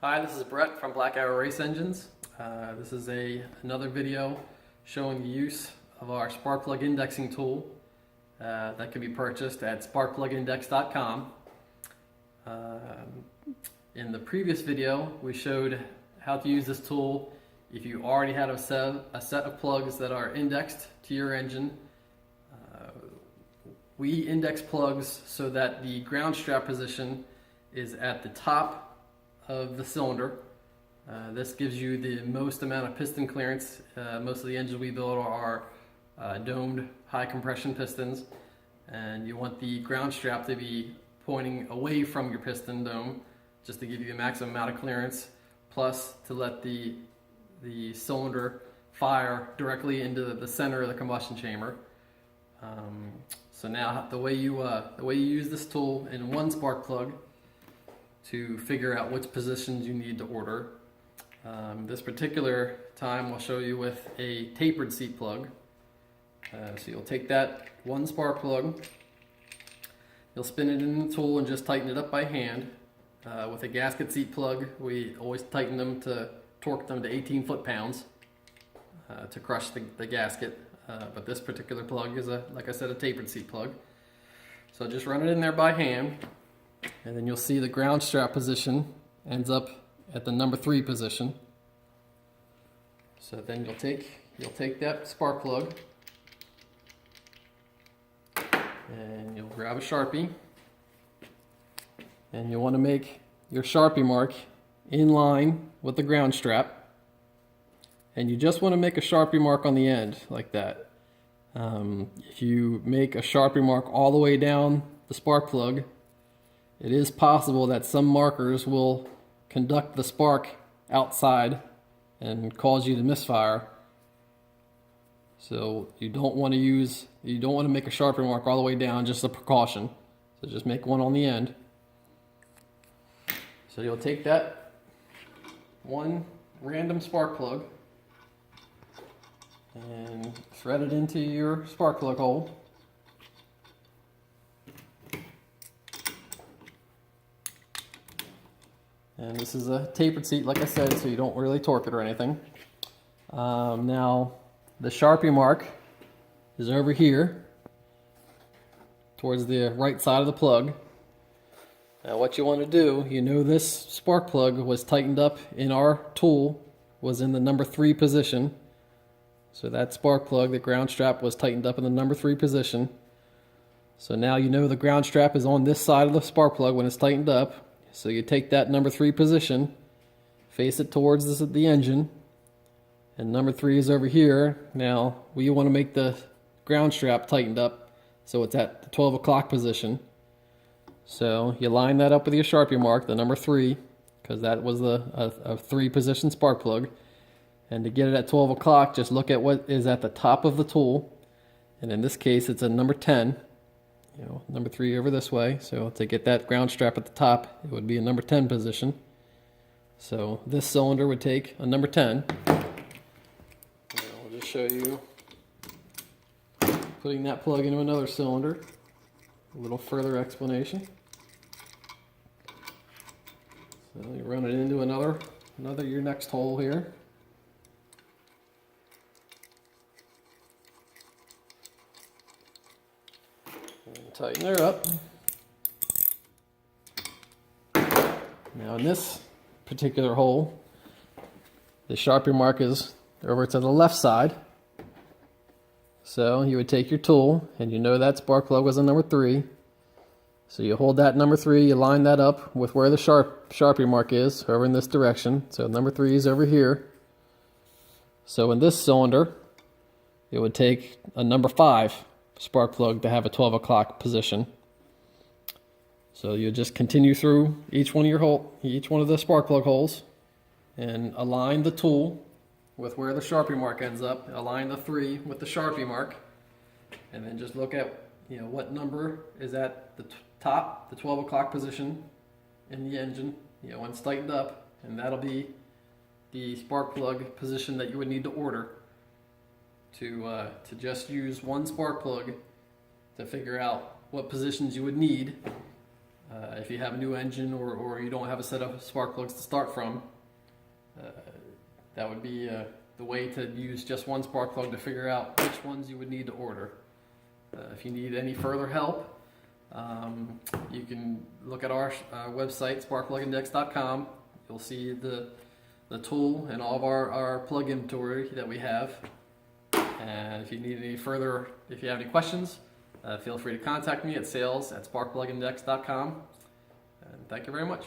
Hi, this is Brett from Black Arrow Race Engines. This is another video showing the use of our spark plug indexing tool that can be purchased at sparkplugindex.com. In the previous video, we showed how to use this tool if you already had a set of plugs that are indexed to your engine. We index plugs so that the ground strap position is at the top of the cylinder. This gives you the most amount of piston clearance. Most of the engines we build are domed high compression pistons, and you want the ground strap to be pointing away from your piston dome just to give you the maximum amount of clearance, plus to let the cylinder fire directly into the center of the combustion chamber. So now the way you use this tool in one spark plug to figure out which positions you need to order. This particular time I'll show you with a tapered seat plug. So you'll take that one spark plug, you'll spin it in the tool and just tighten it up by hand. With a gasket seat plug, we always tighten them to torque them to 18 foot-pounds to crush the gasket. But this particular plug is, like I said, a tapered seat plug. So just run it in there by hand, and then you'll see the ground strap position ends up at the number 3 position. So then you'll take that spark plug and you'll grab a Sharpie, and you want to make your Sharpie mark in line with the ground strap. And you just want to make a Sharpie mark on the end like that. If you make a Sharpie mark all the way down the spark plug, it is possible that some markers will conduct the spark outside and cause you to misfire. So you don't want to make a Sharpie mark all the way down, just a precaution. So just make one on the end. So you'll take that one random spark plug and thread it into your spark plug hole. And this is a tapered seat, like I said, so you don't really torque it or anything. Now, the Sharpie mark is over here, towards the right side of the plug. Now what you want to do, this spark plug was tightened up in our tool, was in the number 3 position. So that spark plug, the ground strap, was tightened up in the number 3 position. So now the ground strap is on this side of the spark plug when it's tightened up. So you take that number 3 position, face it towards the engine, and number 3 is over here. Now we want to make the ground strap tightened up so it's at the 12 o'clock position. So you line that up with your Sharpie mark, the number 3, because that was a 3 position spark plug. And to get it at 12 o'clock, just look at what is at the top of the tool. And in this case, it's a number 10. Number 3 over this way. So to get that ground strap at the top, it would be a number 10 position. So this cylinder would take a number 10. I'll just show you putting that plug into another cylinder. A little further explanation. So you run it into another your next hole here. And tighten her up. Now in this particular hole, the Sharpie mark is over to the left side. So you would take your tool, and that spark plug was a number 3. So you hold that number 3, you line that up with where the Sharpie mark is, over in this direction. So number 3 is over here. So in this cylinder, it would take a number 5 spark plug to have a 12 o'clock position. So you just continue through each one of the spark plug holes and align the tool with where the Sharpie mark ends up. Align the 3 with the Sharpie mark, and then just look at what number is at the top, the 12 o'clock position in the engine, when it's tightened up, and that'll be the spark plug position that you would need to order to just use one spark plug to figure out what positions you would need If you have a new engine or you don't have a set of spark plugs to start from, that would be the way to use just one spark plug to figure out which ones you would need to order. If you need any further help, you can look at our website, sparkplugindex.com. You'll see the tool and all of our plug inventory that we have. And if you need any further, if you have any questions, feel free to contact me at sales@sparkplugindex.com. And thank you very much.